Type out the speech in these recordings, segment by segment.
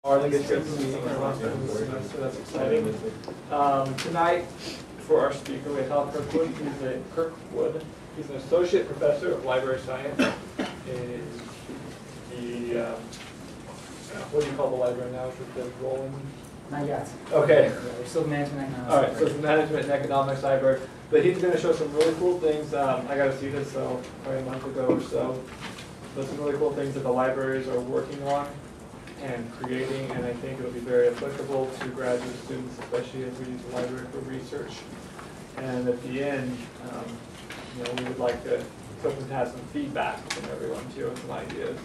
I think it's good to meet so that's exciting. Tonight, for our speaker, we have Hal Kirkwood. He's an associate professor of library science in the, what do you call the library now? Is it the rolling? Not yet. Okay. Yeah, we're still management economics. All right, so it's management and economics library. But he's going to show some really cool things. I got to see this probably a month ago or so. There's some really cool things that the libraries are working on and creating, and I think it'll be very applicable to graduate students, especially as we use the library for research. And at the end, we would like to have some feedback from everyone too, and some ideas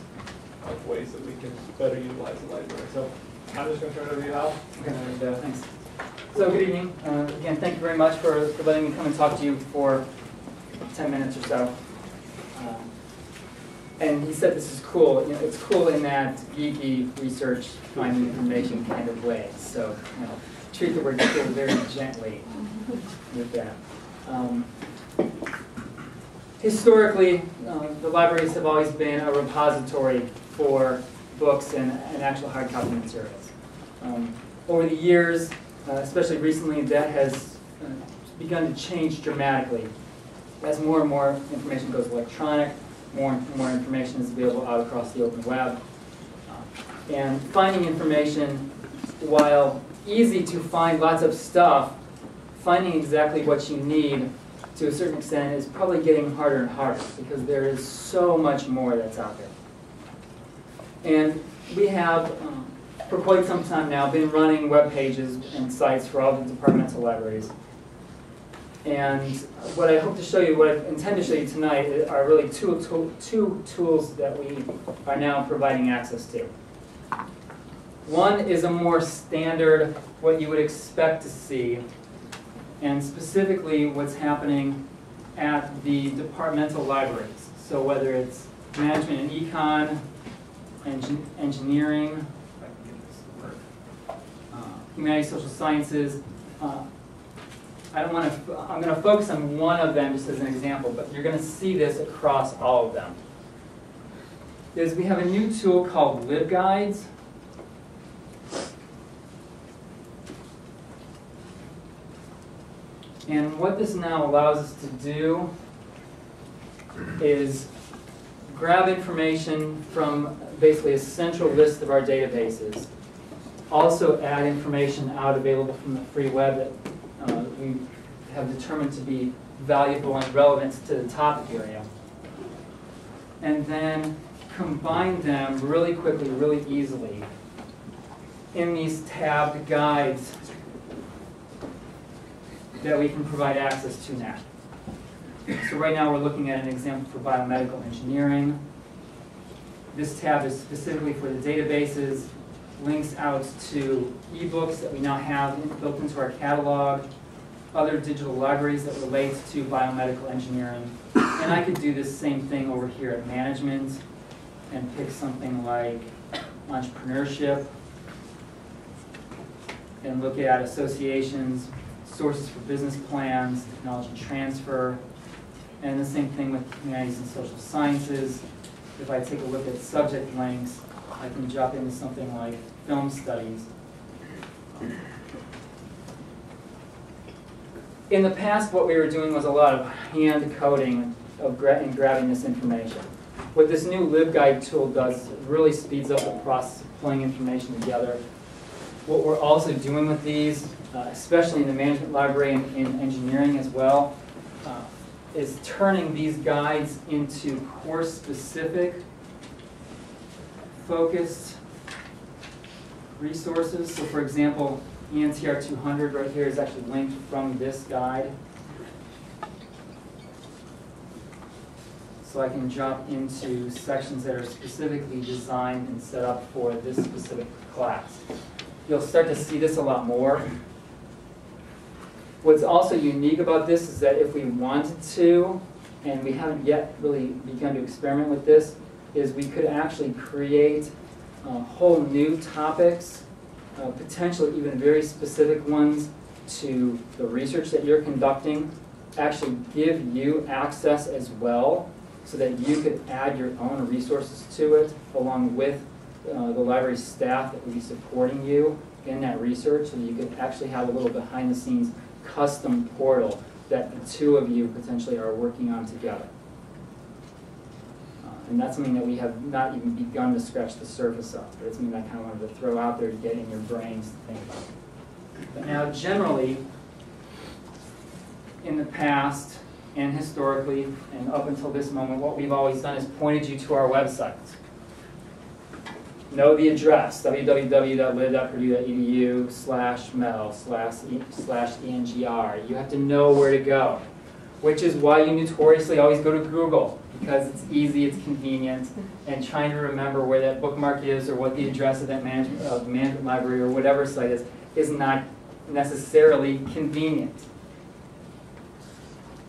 of ways that we can better utilize the library. So I'm just going to turn it over to you, Hal. Okay, and, thanks. So good evening. Again, thank you very much for letting me come and talk to you for 10 minutes or so. And he said this is cool. It's cool in that geeky research, finding information kind of way. So treat the word cool very gently with that. Historically, the libraries have always been a repository for books and actual hard copy materials. Over the years, especially recently, that has begun to change dramatically. As more and more information goes electronic, more and more information is available out across the open web. And finding information, while easy to find lots of stuff, finding exactly what you need to a certain extent is probably getting harder and harder because there is so much more that's out there. And we have, for quite some time now, been running web pages and sites for all the departmental libraries. And what I hope to show you, what I intend to show you tonight, are really two tools that we are now providing access to. One is a more standard, what you would expect to see, and specifically what's happening at the departmental libraries. So whether it's management and econ, engineering, if I can get this to work, humanities, social sciences. I'm going to focus on one of them just as an example, but you're going to see this across all of them. We have a new tool called LibGuides. And what this now allows us to do is grab information from basically a central list of our databases. Also add information out available from the free web that we have determined to be valuable and relevant to the topic area. And then combine them really quickly, really easily in these tabbed guides that we can provide access to now. So right now we're looking at an example for biomedical engineering. This tab is specifically for the databases, links out to ebooks that we now have built into our catalog, other digital libraries that relate to biomedical engineering. And I could do this same thing over here at management and pick something like entrepreneurship and look at associations, sources for business plans, technology transfer, and the same thing with humanities and social sciences. If I take a look at subject links, I can jump into something like film studies. In the past, what we were doing was a lot of hand coding and grabbing this information. What this new LibGuide tool does is it really speeds up the process of pulling information together. What we're also doing with these, especially in the management library and in engineering as well, is turning these guides into course-specific, focused resources. So for example, ENTR 200 right here is actually linked from this guide. So I can jump into sections that are specifically designed and set up for this specific class. You'll start to see this a lot more. What's also unique about this is that if we wanted to, and we haven't yet really begun to experiment with this, is we could actually create whole new topics, potentially even very specific ones to the research that you're conducting, actually give you access as well so that you could add your own resources to it along with the library staff that will be supporting you in that research, so that you could actually have a little behind-the-scenes custom portal that the two of you potentially are working on together. And that's something that we have not even begun to scratch the surface of, but it's something I kind of wanted to throw out there to get in your brains to think about. But now, generally, in the past and historically and up until this moment, what we've always done is pointed you to our website. Know the address, www.lib.purdue.edu/mel/engr. You have to know where to go, which is why you notoriously always go to Google, because it's easy, it's convenient, and trying to remember where that bookmark is or what the address of that management library or whatever site is not necessarily convenient.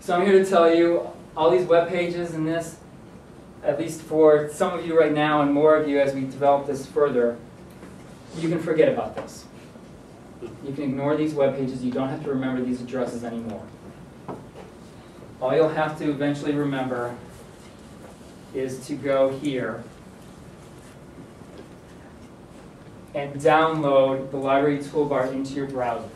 So I'm here to tell you, all these web pages and this, at least for some of you right now and more of you as we develop this further, you can forget about this. You can ignore these web pages. You don't have to remember these addresses anymore. All you'll have to eventually remember is to go here and download the library toolbar into your browser.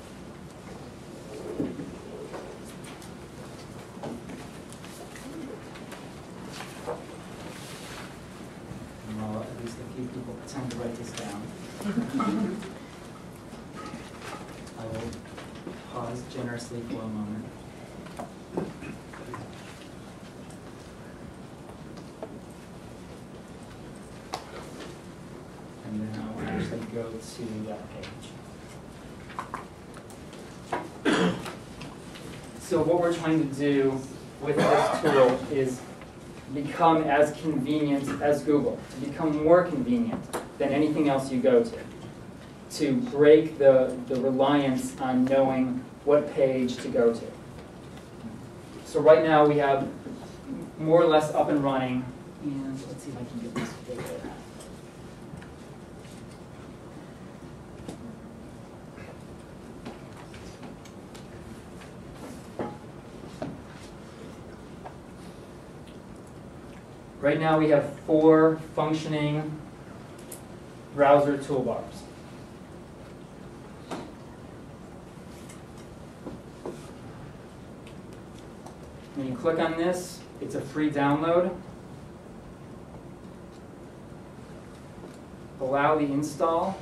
Well, at least a few people pretend to write this down. I will pause generously for a moment. And then I will actually go to that page. So what we're trying to do with this tool is become as convenient as Google, to become more convenient than anything else you go to break the reliance on knowing what page to go to. So right now we have more or less up and running, and let's see if I can get this bigger. Right now we have 4 functioning browser toolbars. When you click on this, it's a free download. Allow the install.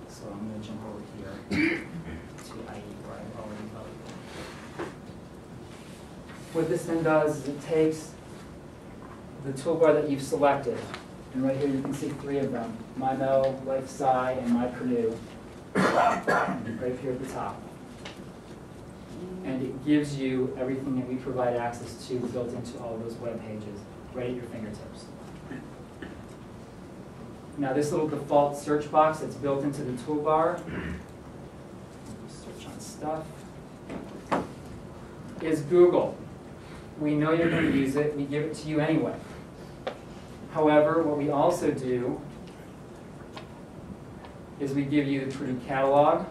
So I'm going to jump over here to IE where I've already loaded. What this then does is it takes the toolbar that you've selected, and right here you can see 3 of them: MyMel, LifeSci, and MyPurdue, right here at the top. And it gives you everything that we provide access to built into all of those web pages right at your fingertips. Now this little default search box that's built into the toolbar, search on stuff, is Google. We know you're going to use it, we give it to you anyway. However, what we also do is we give you the Purdue catalog.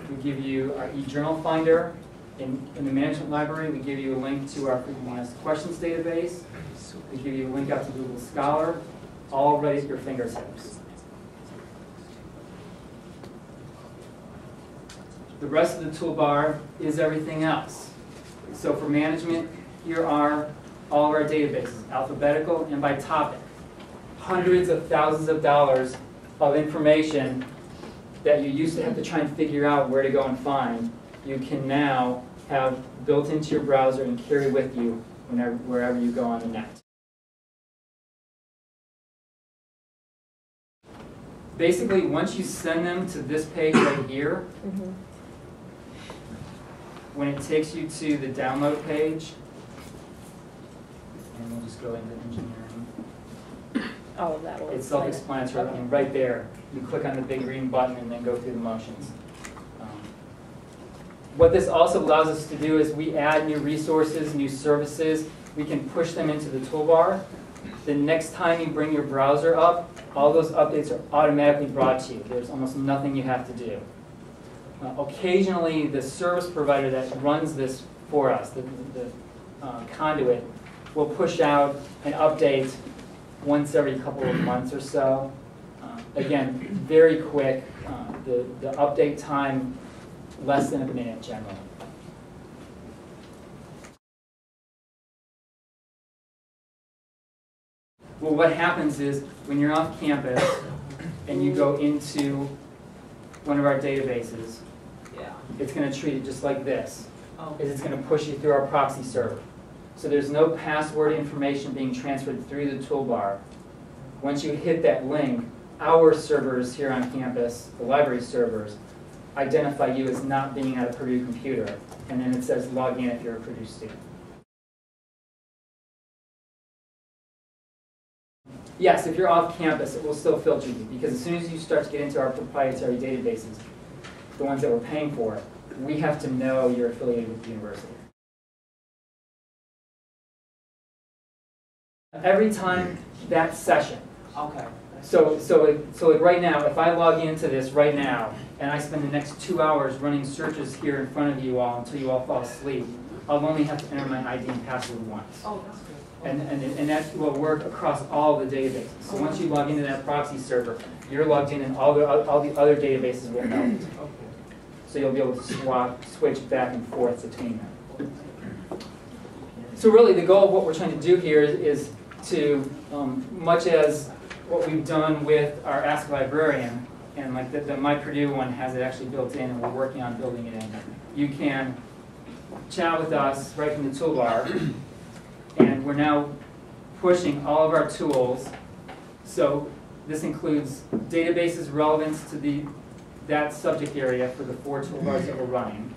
We give you our eJournal Finder. In the management library, we give you a link to our frequently asked questions database. We give you a link out to Google Scholar, all right at your fingertips. The rest of the toolbar is everything else. So for management, here are all of our databases, alphabetical and by topic. Hundreds of thousands of dollars of information that you used to have to try and figure out where to go and find, you can now have built into your browser and carry with you wherever you go on the net. Basically, once you send them to this page right here, when it takes you to the download page, and we'll just go into engineering, Oh, that will. It's self-explanatory. I mean, right there, you click on the big green button and then go through the motions. What this also allows us to do is we add new resources, new services. We can push them into the toolbar. The next time you bring your browser up, all those updates are automatically brought to you. There's almost nothing you have to do. Occasionally, the service provider that runs this for us, the conduit, will push out an update once every couple of months or so. Again, very quick. The update time, less than a minute generally. Well, what happens is when you're off campus and you go into one of our databases, it's going to treat it just like this. It's going to push you through our proxy server. So there's no password information being transferred through the toolbar. Once you hit that link, our servers here on campus, the library servers, identify you as not being at a Purdue computer. And then it says log in if you're a Purdue student. Yes, if you're off campus, it will still filter you, because as soon as you start to get into our proprietary databases, the ones that we're paying for, we have to know you're affiliated with the university. Every time that session. Okay. So like right now, if I log into this right now, and I spend the next 2 hours running searches here in front of you all until you all fall asleep, I'll only have to enter my ID and password once. Oh, that's good. And that will work across all the databases. So once you log into that proxy server, you're logged in and all the other databases will know it. Okay. So you'll be able to switch back and forth between them. So really the goal of what we're trying to do here is to, much as what we've done with our Ask Librarian, and like the My Purdue one has it actually built in and we're working on building it in. You can chat with us right from the toolbar. And we're now pushing all of our tools. So this includes databases relevant to that subject area for the 4 toolbars that we're running.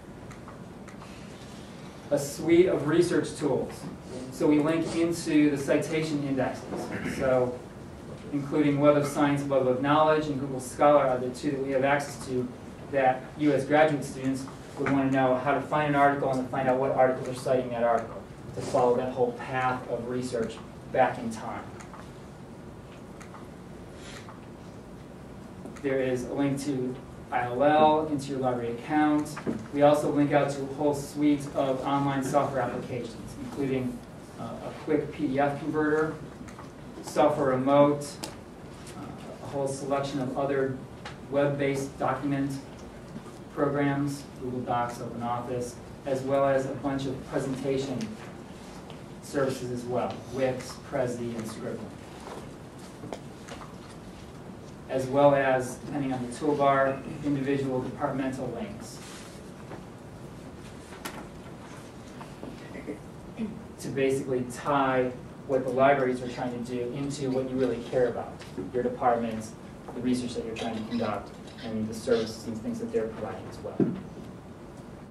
A suite of research tools. So we link into the citation indexes. So including Web of Science, Web of Knowledge, and Google Scholar are the 2 that we have access to that you as graduate students would want to know how to find an article and to find out what articles are citing that article, to follow that whole path of research back in time. There is a link to ILL, into your library account. We also link out to a whole suite of online software applications, including a quick PDF converter, software remote, a whole selection of other web-based document programs, Google Docs, OpenOffice, as well as a bunch of presentation services as well, Wix, Prezi, and Scribbling. As well as, depending on the toolbar, individual departmental links to basically tie what the libraries are trying to do into what you really care about, your departments, the research that you're trying to conduct, and the services and things that they're providing as well.